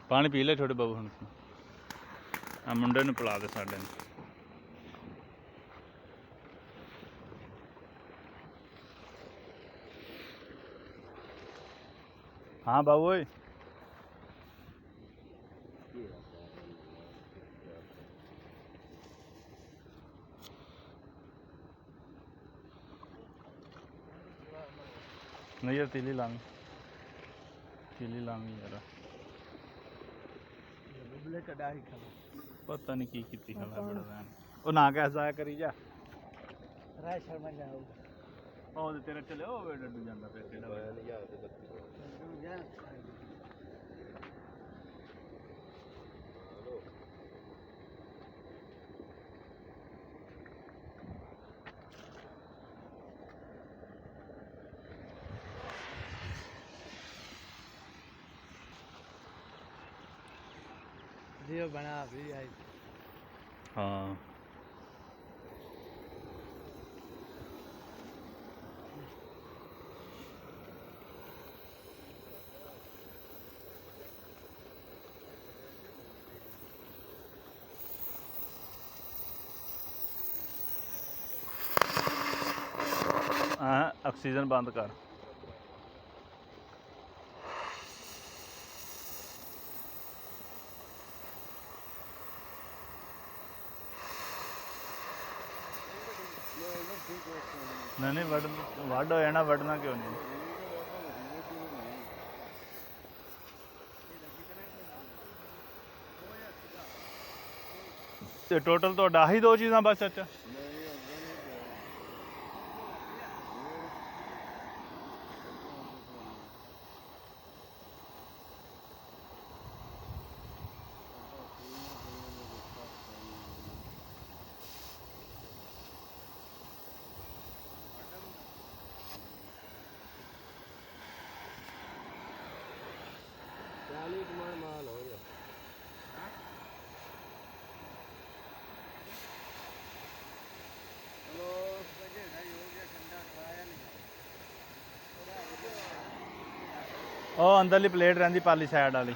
पानी पी ले छोटे बाबू हम आ मुंडे नूं पिला दे साडे नूं। हाँ बाबू ओए नहीं यार तीली लांग यार पता नहीं की खड़ा बड़ा वैन ओ ना कैसा आया करी जा राय शर्मा जाओगा ओ तेरा चले ओ वे डड्डू जांदा फिर केड़ा वैन जा ते डड्डू जा वीडियो बना भी आई। हाँ ऑक्सीजन बंद कर। नहीं वड हो जाना वडना क्यों नहीं ते टोटल तो आही दो चीज़ां बस चाचा माल हो गया। ਉਹ ਅੰਦਰਲੀ ਪਲੇਟ ਰਹਿੰਦੀ ਪਾਲੀ ਸਾਈਡ ਵਾਲੀ